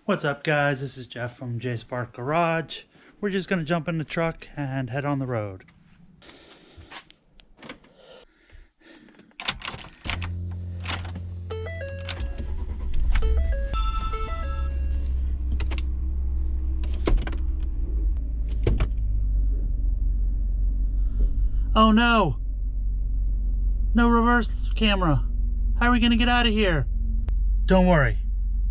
What's up, guys? This is Jeff from J Spark Garage. We're just gonna jump in the truck and head on the road. Oh no! No reverse camera. How are we gonna get out of here? Don't worry,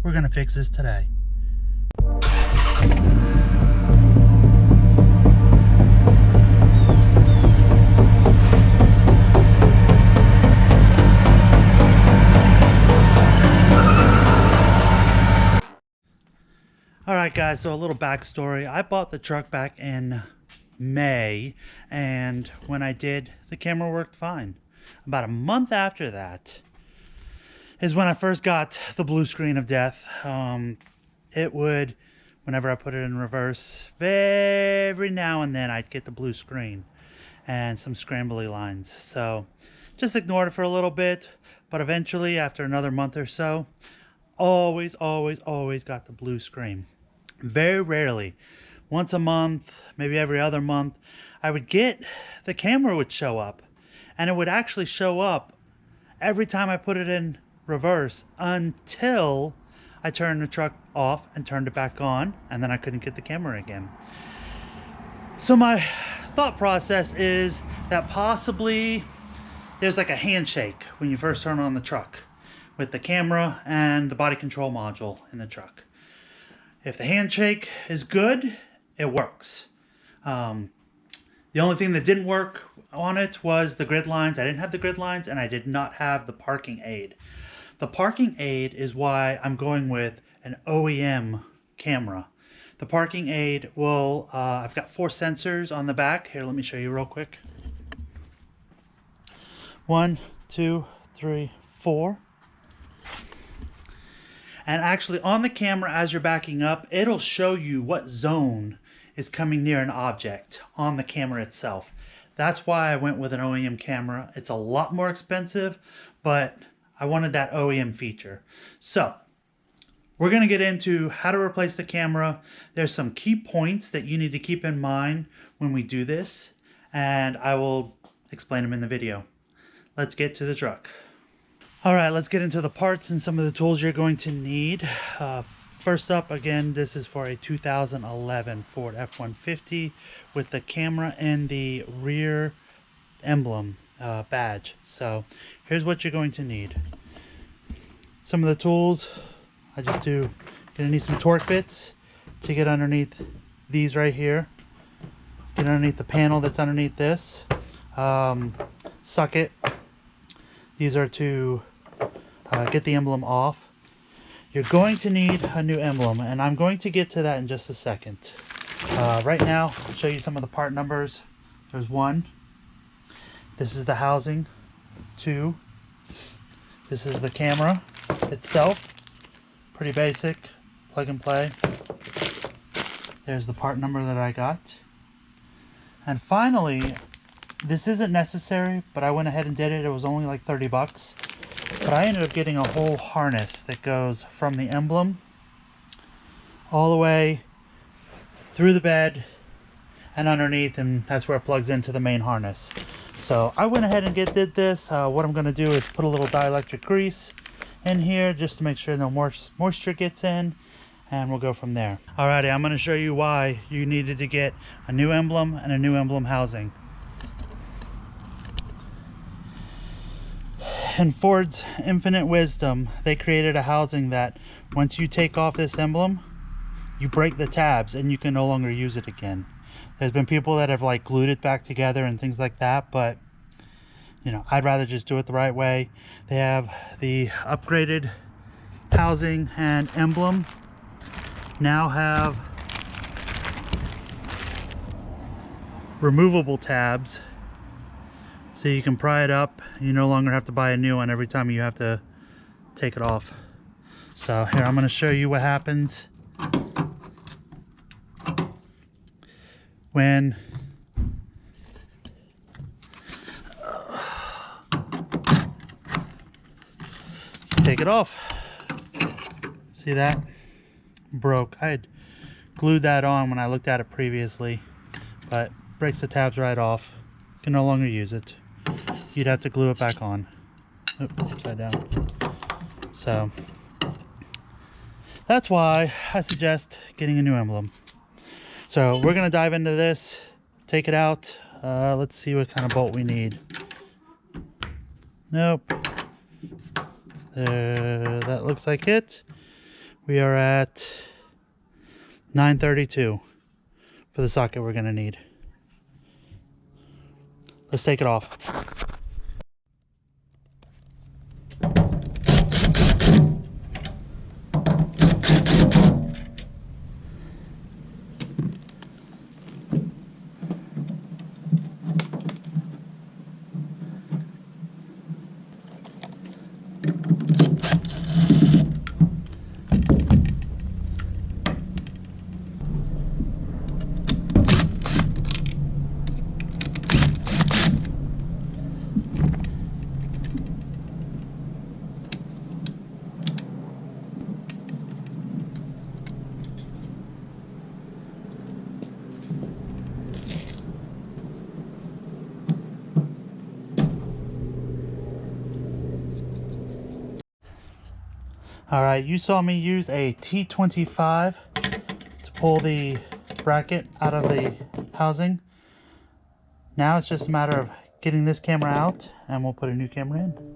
we're gonna fix this today. Alright guys, so a little backstory. I bought the truck back in May, and when I did, the camera worked fine. About a month after that is when I first got the blue screen of death. It would, whenever I put it in reverse, every now and then I'd get the blue screen and some scrambly lines. So just ignored it for a little bit, but eventually after another month or so, always got the blue screen. Very rarely, once a month, maybe every other month, I would get, the camera would show up, and it would actually show up every time I put it in reverse until I turned the truck off and turned it back on, and then I couldn't get the camera again. So my thought process is that possibly there's like a handshake when you first turn on the truck with the camera and the body control module in the truck. If the handshake is good, it works. The only thing that didn't work on it was the grid lines. I didn't have the grid lines, and I did not have the parking aid. The parking aid is why I'm going with an OEM camera. The parking aid will, I've got 4 sensors on the back. Here, let me show you real quick. 1, 2, 3, 4. And actually on the camera, as you're backing up, it'll show you what zone is coming near an object on the camera itself. That's why I went with an OEM camera. It's a lot more expensive, but I wanted that OEM feature. So we're gonna get into how to replace the camera. There's some key points that you need to keep in mind when we do this, and I will explain them in the video. Let's get to the truck. All right, let's get into the parts and some of the tools you're going to need. First up, again, this is for a 2011 Ford F-150 with the camera and the rear emblem badge. So here's what you're going to need. Some of the tools, gonna need some torque bits to get underneath these right here. Get underneath the panel that's underneath this. Socket. These are to get the emblem off. You're going to need a new emblem, and I'm going to get to that in just a second. Right now, I'll show you some of the part numbers. There's 1. This is the housing. 2. This is the camera itself. Pretty basic. Plug and play. There's the part number that I got. And finally, this isn't necessary, but I went ahead and did it. It was only like 30 bucks. But I ended up getting a whole harness that goes from the emblem all the way through the bed and underneath, and that's where it plugs into the main harness. So I went ahead and did this. What I'm going to do is put a little dielectric grease in here just to make sure no moisture gets in, and we'll go from there. Alrighty, I'm going to show you why you needed to get a new emblem and a new emblem housing. In Ford's infinite wisdom, they created a housing that once you take off this emblem, you break the tabs and you can no longer use it again. There's been people that have like glued it back together and things like that, but you know, I'd rather just do it the right way. They have the upgraded housing and emblem. Now have removable tabs, so you can pry it up. You no longer have to buy a new one every time you have to take it off. So here, I'm going to show you what happens when you take it off. See that? broke. I had glued that on when I looked at it previously, but breaks the tabs right off. Can no longer use it. You'd have to glue it back on. Oops, upside down. So that's why I suggest getting a new emblem. So we're gonna dive into this, take it out. Let's see what kind of bolt we need. Nope. That looks like it. We are at 932 for the socket we're gonna need. Let's take it off. Alright, you saw me use a T25 to pull the bracket out of the housing. Now it's just a matter of getting this camera out and we'll put a new camera in.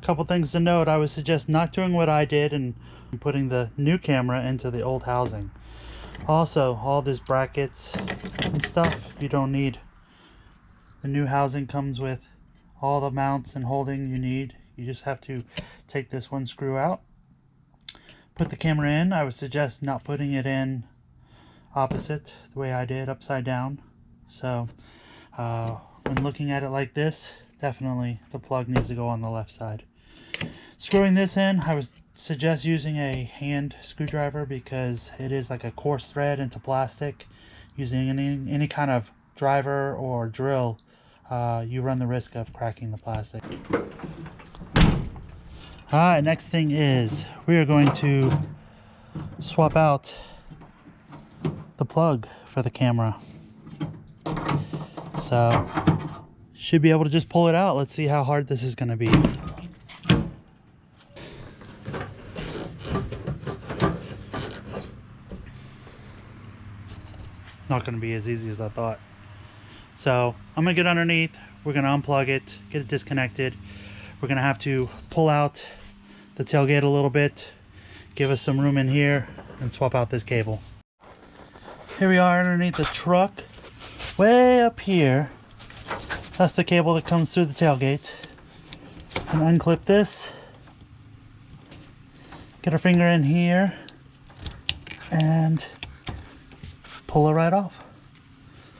Couple things to note. I would suggest not doing what I did and putting the new camera into the old housing. Also, all these brackets and stuff you don't need. The new housing comes with all the mounts and holding you need. You just have to take this one screw out, put the camera in. I would suggest not putting it in opposite the way I did, upside down. So when looking at it like this, definitely the plug needs to go on the left side. Screwing this in, I would suggest using a hand screwdriver because it is like a coarse thread into plastic. Using any kind of driver or drill, you run the risk of cracking the plastic. Alright, next thing is we are going to swap out the plug for the camera. So should be able to just pull it out. Let's see how hard this is going to be. Not going to be as easy as I thought. So I'm going to get underneath. We're going to unplug it, get it disconnected. We're going to have to pull out the tailgate a little bit, give us some room in here, and swap out this cable. Here we are underneath the truck, way up here. That's the cable that comes through the tailgate. And unclip this, get our finger in here, and pull it right off.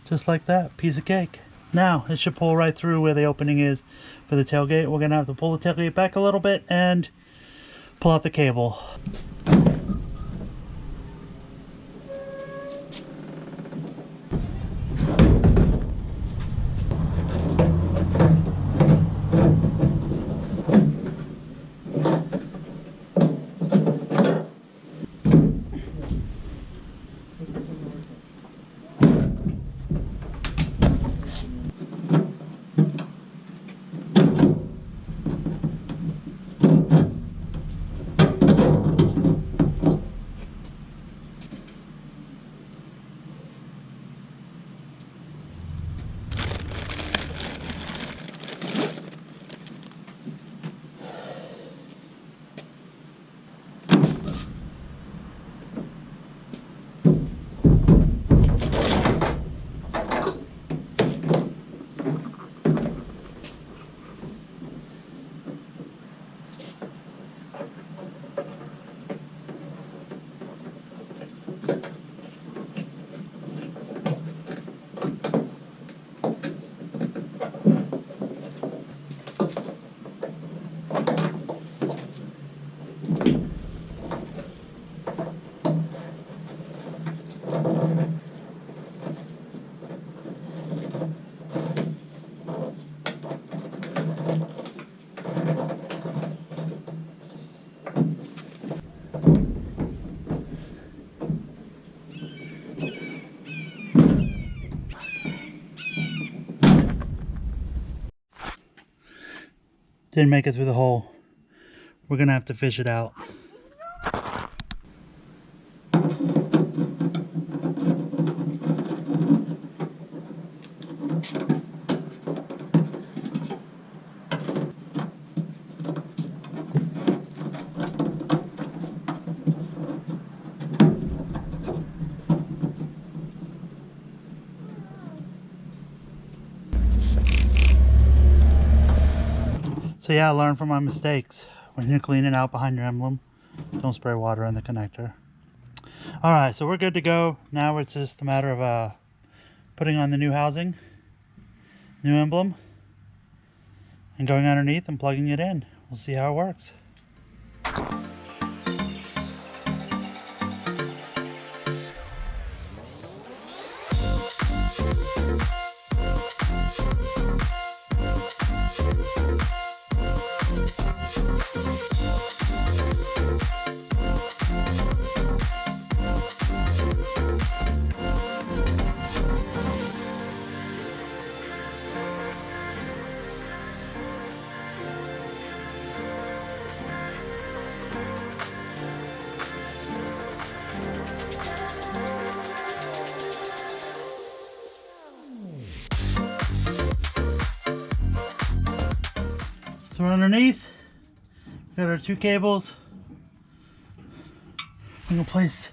Just like that, piece of cake. Now it should pull right through where the opening is for the tailgate. We're gonna have to pull the tailgate back a little bit and pull out the cable. Didn't make it through the hole. We're gonna have to fish it out. So yeah, learn from my mistakes. When you're cleaning out behind your emblem, don't spray water in the connector. Alright, so we're good to go. Now it's just a matter of putting on the new housing, new emblem, and going underneath and plugging it in. We'll see how it works. So we're underneath, got our two cables. I'm gonna place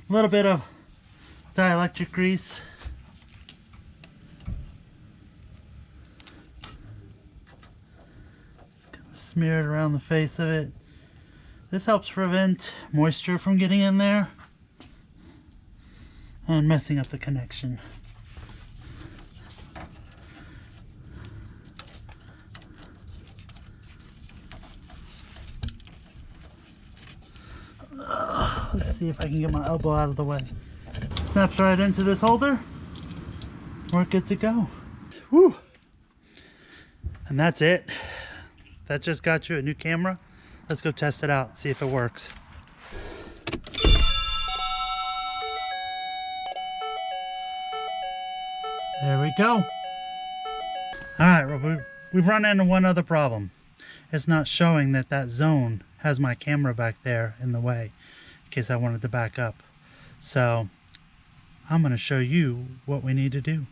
a little bit of dielectric grease. Just kind of smear it around the face of it. This helps prevent moisture from getting in there and messing up the connection. Let's see if I can get my elbow out of the way. Snaps right into this holder. We're good to go. Whew. And that's it. That just got you a new camera. Let's go test it out, see if it works. There we go. Alright, we've run into one other problem. It's not showing that that zone has my camera back there in the way, in case I wanted to back up. So I'm going to show you what we need to do.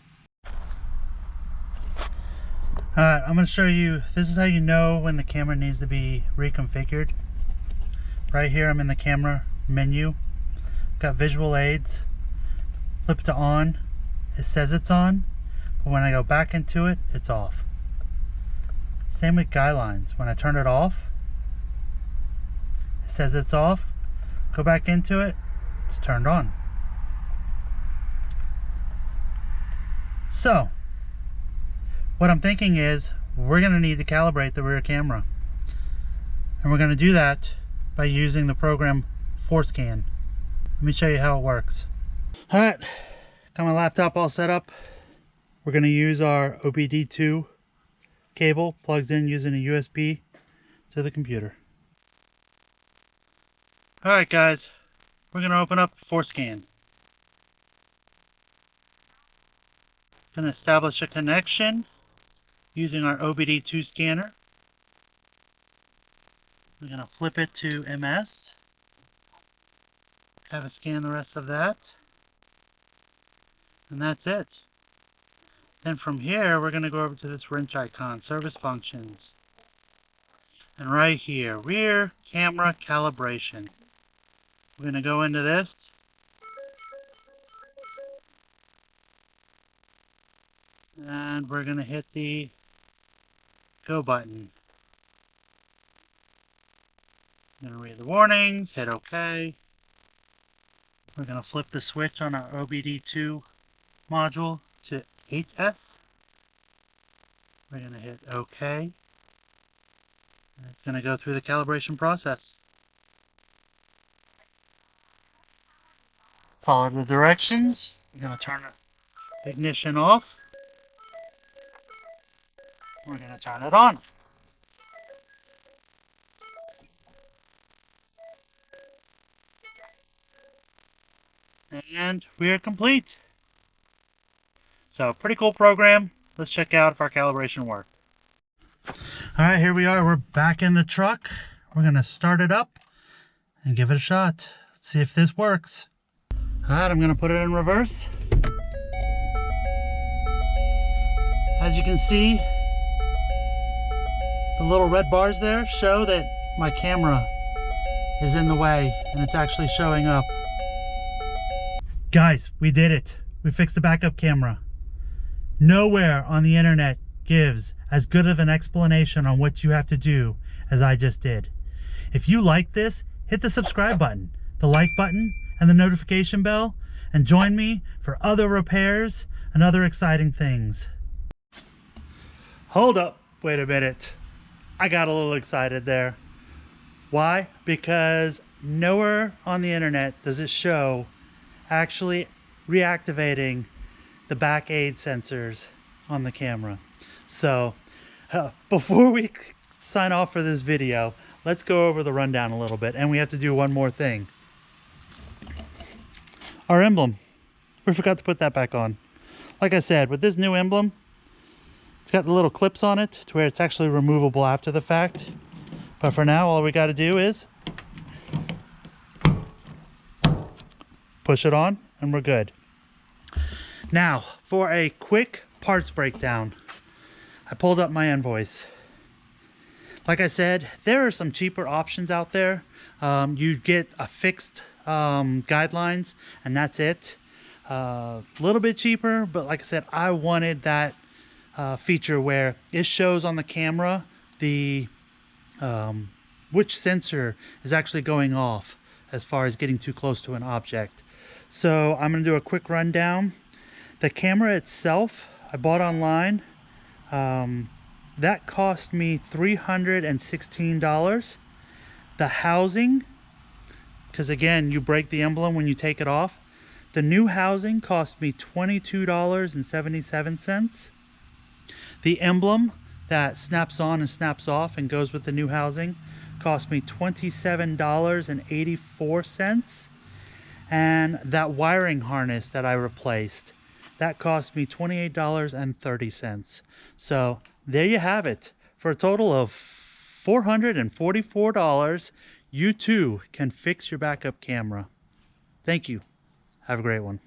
Alright, I'm going to show you, this is how you know when the camera needs to be reconfigured. Right here I'm in the camera menu. Got visual aids. Flip to on. It says it's on, but when I go back into it, it's off. Same with guidelines. When I turn it off, it says it's off. Go back into it, it's turned on. So what I'm thinking is we're going to need to calibrate the rear camera, and we're going to do that by using the program Forscan. Let me show you how it works. Alright, got my laptop all set up. We're going to use our OBD2 cable, plugs in using a USB to the computer. Alright guys, we're going to open up Forscan. Going to establish a connection using our OBD2 scanner. We're going to flip it to MS. Have it scan the rest of that. And that's it. Then from here, we're going to go over to this wrench icon, Service Functions. And right here, Rear Camera Calibration. We're going to go into this. And we're going to hit the Go button. I'm going to read the warnings, hit OK. We're going to flip the switch on our OBD2 module to HS. We're going to hit OK. And it's going to go through the calibration process. Follow the directions. We're going to turn the ignition off. We're going to turn it on. And we're complete. So, pretty cool program. Let's check out if our calibration worked. All right, here we are. We're back in the truck. We're gonna start it up and give it a shot. Let's see if this works. All right, I'm gonna put it in reverse. As you can see, the little red bars there show that my camera is in the way and it's actually showing up. Guys, we did it. We fixed the backup camera. Nowhere on the internet gives as good of an explanation on what you have to do as I just did. If you like this, hit the subscribe button, the like button, and the notification bell, and join me for other repairs and other exciting things. Hold up, wait a minute. I got a little excited there. Why? Because nowhere on the internet does it show actually reactivating the back aid sensors on the camera. So before we sign off for this video, let's go over the rundown a little bit, and we have to do one more thing. Our emblem, we forgot to put that back on. Like I said, with this new emblem, it's got the little clips on it to where it's actually removable after the fact. But for now, all we got to do is push it on and we're good. Now, for a quick parts breakdown, I pulled up my invoice. Like I said, there are some cheaper options out there. You get a fixed guidelines and that's it. A little bit cheaper, but like I said, I wanted that feature where it shows on the camera the which sensor is actually going off as far as getting too close to an object. So I'm going to do a quick rundown. The camera itself I bought online. That cost me $316. The housing, because again you break the emblem when you take it off, the new housing cost me $22.77. The emblem that snaps on and snaps off and goes with the new housing cost me $27.84. And that wiring harness that I replaced, that cost me $28.30. So there you have it. For a total of $444, you too can fix your backup camera. Thank you. Have a great one.